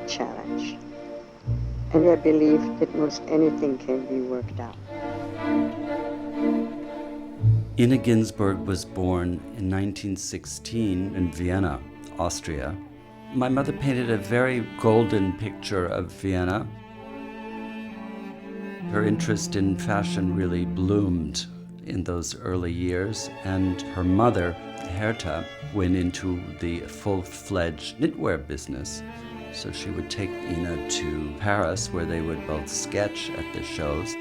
challenge. And I believe that most anything can be worked out. Ina Ginsburg was born in 1916 in Vienna, Austria. My mother painted a very golden picture of Vienna. Her interest in fashion really bloomed in those early years, and her mother, Herta, went into the full-fledged knitwear business. So she would take Ina to Paris, where they would both sketch at the shows.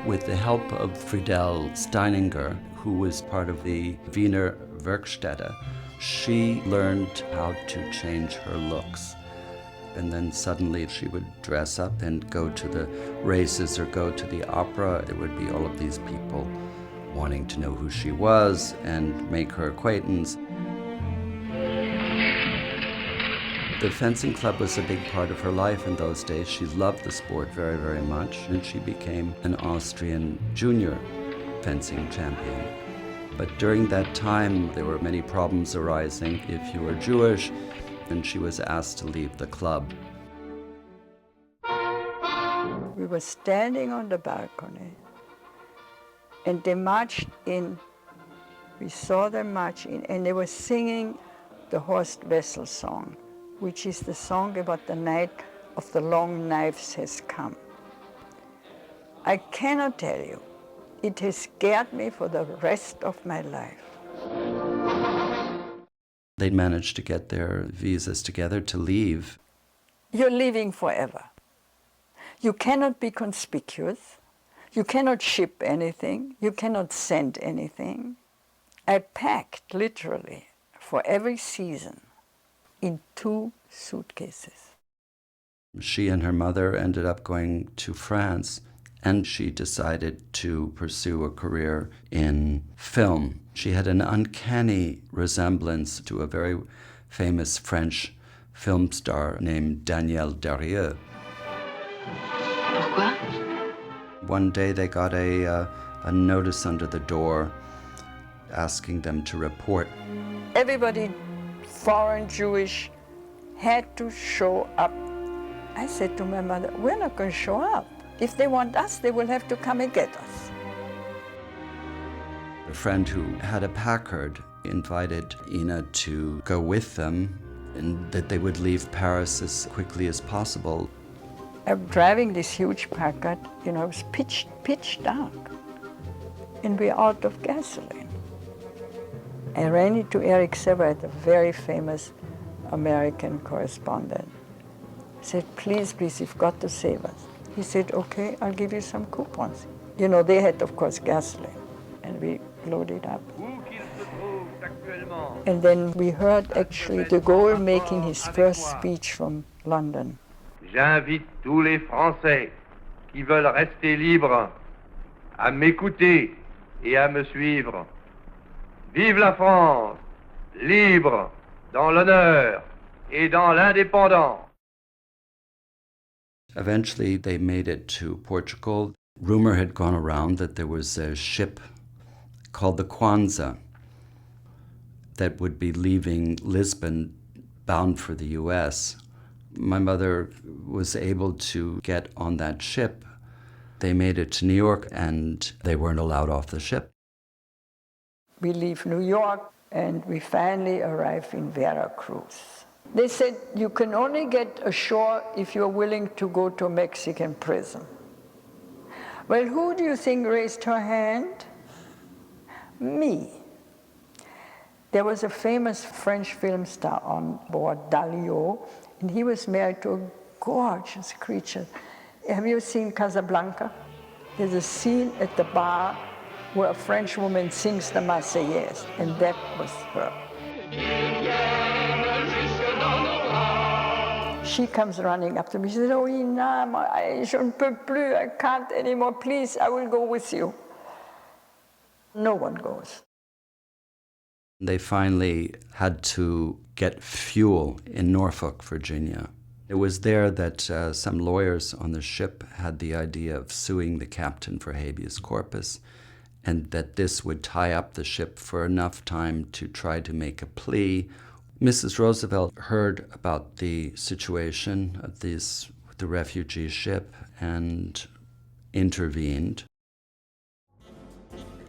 With the help of Friedel Steininger, who was part of the Wiener Werkstätte, she learned how to change her looks. And then suddenly she would dress up and go to the races or go to the opera. There would be all of these people wanting to know who she was and make her acquaintance. The fencing club was a big part of her life in those days. She loved the sport very, very much, and she became an Austrian junior fencing champion. But during that time, there were many problems arising if you were Jewish, and she was asked to leave the club. We were standing on the balcony, and they marched in. We saw them march in, and they were singing the Horst Wessel song, which is the song about the night of the long knives has come. I cannot tell you, it has scared me for the rest of my life. They managed to get their visas together to leave. You're leaving forever. You cannot be conspicuous. You cannot ship anything. You cannot send anything. I packed, literally, for every season, in 2 suitcases. She and her mother ended up going to France, and she decided to pursue a career in film. She had an uncanny resemblance to a very famous French film star named Danielle Darrieux. Pourquoi? One day they got a notice under the door asking them to report. Everybody, foreign Jewish, had to show up. I said to my mother, we're not going to show up. If they want us, they will have to come and get us. A friend who had a Packard invited Ina to go with them and that they would leave Paris as quickly as possible. I'm driving this huge Packard, it was pitch dark, and we're out of gasoline. I ran into Eric Sevaret, a very famous American correspondent. I said, please, you've got to save us. He said, okay, I'll give you some coupons. They had, of course, gasoline, and we loaded up. And then we heard, actually, de Gaulle making his first speech from London. J'invite tous les Français qui veulent rester libres à m'écouter et à me suivre. Vive la France, libre dans l'honneur et dans l'indépendance. Eventually, they made it to Portugal. Rumor had gone around that there was a ship called the Kwanzaa that would be leaving Lisbon bound for the U.S. My mother was able to get on that ship. They made it to New York, and they weren't allowed off the ship. We leave New York, and we finally arrive in Veracruz. They said, you can only get ashore if you're willing to go to a Mexican prison. Well, who do you think raised her hand? Me. There was a famous French film star on board, Dalio, and he was married to a gorgeous creature. Have you seen Casablanca? There's a scene at the bar where a French woman sings the Marseillaise, and that was her. She comes running up to me. She said, oh, Ina, je ne peux plus, I can't anymore. Please, I will go with you. No one goes. They finally had to get fuel in Norfolk, Virginia. It was there that some lawyers on the ship had the idea of suing the captain for habeas corpus, and that this would tie up the ship for enough time to try to make a plea Mrs. Roosevelt heard about the situation of the refugee ship and intervened.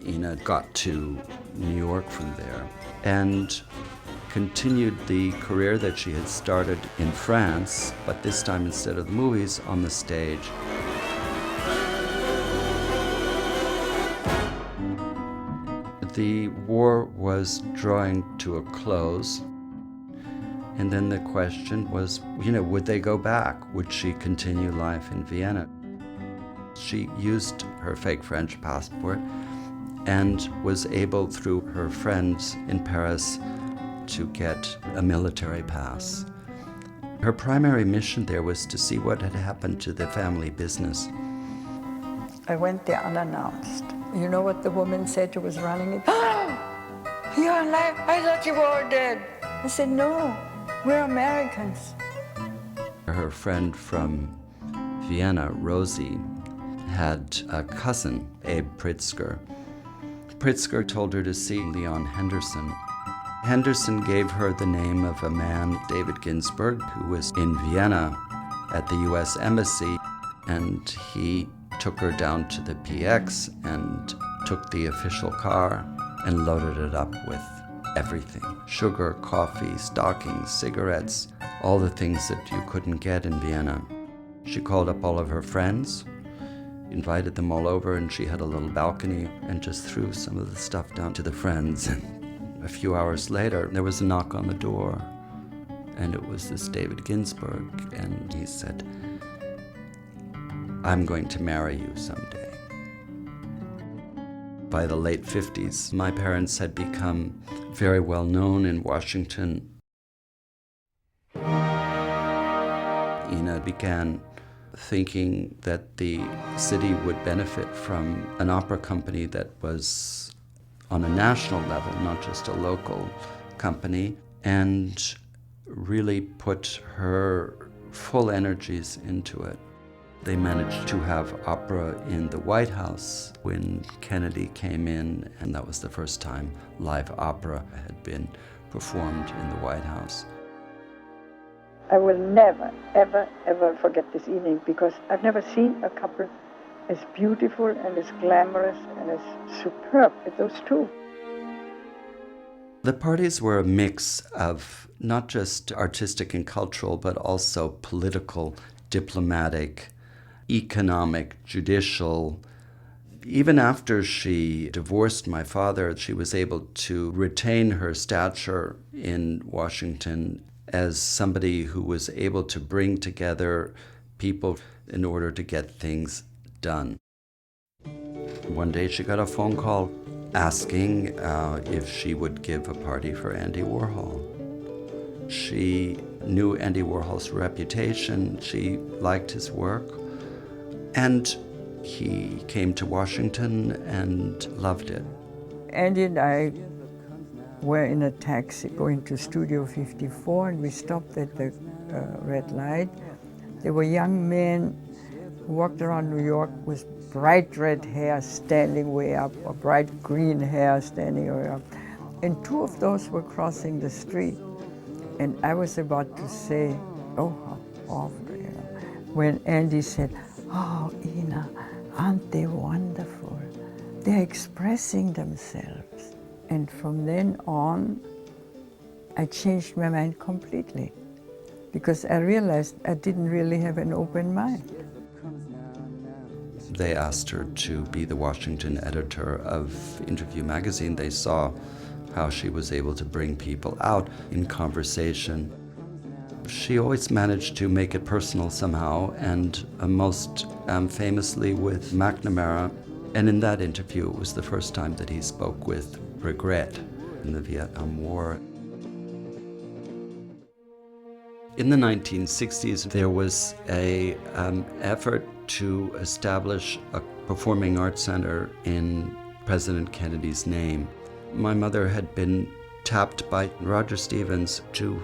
Ina got to New York from there and continued the career that she had started in France, but this time instead of the movies, on the stage. The war was drawing to a close, and then the question was, would they go back? Would she continue life in Vienna? She used her fake French passport and was able, through her friends in Paris, to get a military pass. Her primary mission there was to see what had happened to the family business. I went there unannounced. You know what the woman said who was running it? You're alive? I thought you were all dead. I said, no, we're Americans. Her friend from Vienna, Rosie, had a cousin, Abe Pritzker. Pritzker told her to see Leon Henderson. Henderson gave her the name of a man, David Ginsburg, who was in Vienna at the U.S. Embassy, and he took her down to the PX and took the official car and loaded it up with everything. Sugar, coffee, stockings, cigarettes, all the things that you couldn't get in Vienna. She called up all of her friends, invited them all over, and she had a little balcony and just threw some of the stuff down to the friends. And a few hours later, there was a knock on the door, and it was this David Ginsburg, and he said, I'm going to marry you someday. By the late 50s, my parents had become very well known in Washington. Ina began thinking that the city would benefit from an opera company that was on a national level, not just a local company, and really put her full energies into it. They managed to have opera in the White House when Kennedy came in, and that was the first time live opera had been performed in the White House. I will never, ever, ever forget this evening, because I've never seen a couple as beautiful and as glamorous and as superb as those two. The parties were a mix of not just artistic and cultural, but also political, diplomatic, economic, judicial. Even after she divorced my father, she was able to retain her stature in Washington as somebody who was able to bring together people in order to get things done. One day she got a phone call asking if she would give a party for Andy Warhol. She knew Andy Warhol's reputation, she liked his work, and he came to Washington and loved it. Andy and I were in a taxi going to Studio 54, and we stopped at the red light. There were young men who walked around New York with bright red hair standing way up, or bright green hair standing way up. And two of those were crossing the street. And I was about to say, oh, how awful, when Andy said, oh, Ina, aren't they wonderful? They're expressing themselves. And from then on, I changed my mind completely, because I realized I didn't really have an open mind. They asked her to be the Washington editor of Interview magazine. They saw how she was able to bring people out in conversation. She always managed to make it personal somehow, and most famously with McNamara. And in that interview, it was the first time that he spoke with regret in the Vietnam War. In the 1960s, there was an effort to establish a performing arts center in President Kennedy's name. My mother had been tapped by Roger Stevens to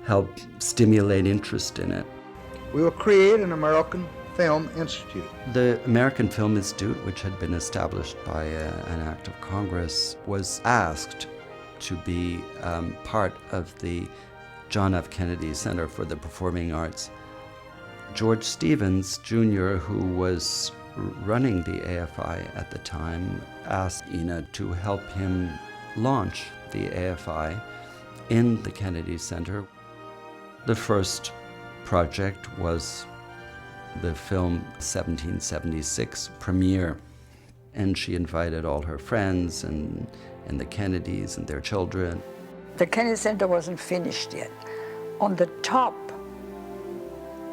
help stimulate interest in it. We will create an American Film Institute. The American Film Institute, which had been established by an act of Congress, was asked to be part of the John F. Kennedy Center for the Performing Arts. George Stevens, Jr., who was running the AFI at the time, asked Ina to help him launch the AFI in the Kennedy Center. The first project was the film 1776 premiere, and she invited all her friends and the Kennedys and their children. The Kennedy Center wasn't finished yet. On the top,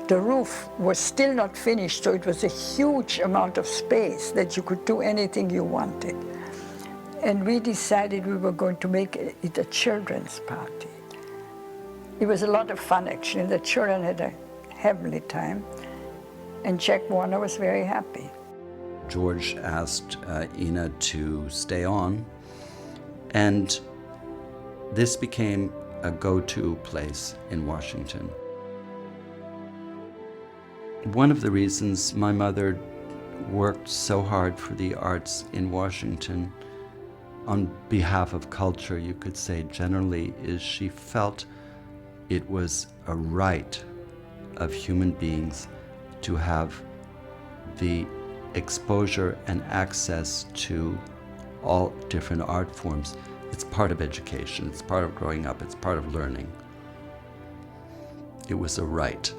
the roof was still not finished, so it was a huge amount of space that you could do anything you wanted. And we decided we were going to make it a children's party. It was a lot of fun, actually. The children had a heavenly time, and Jack Warner was very happy. George asked Ina to stay on, and this became a go-to place in Washington. One of the reasons my mother worked so hard for the arts in Washington on behalf of culture, you could say generally, is she felt it was a right of human beings to have the exposure and access to all different art forms. It's part of education, it's part of growing up, it's part of learning. It was a right.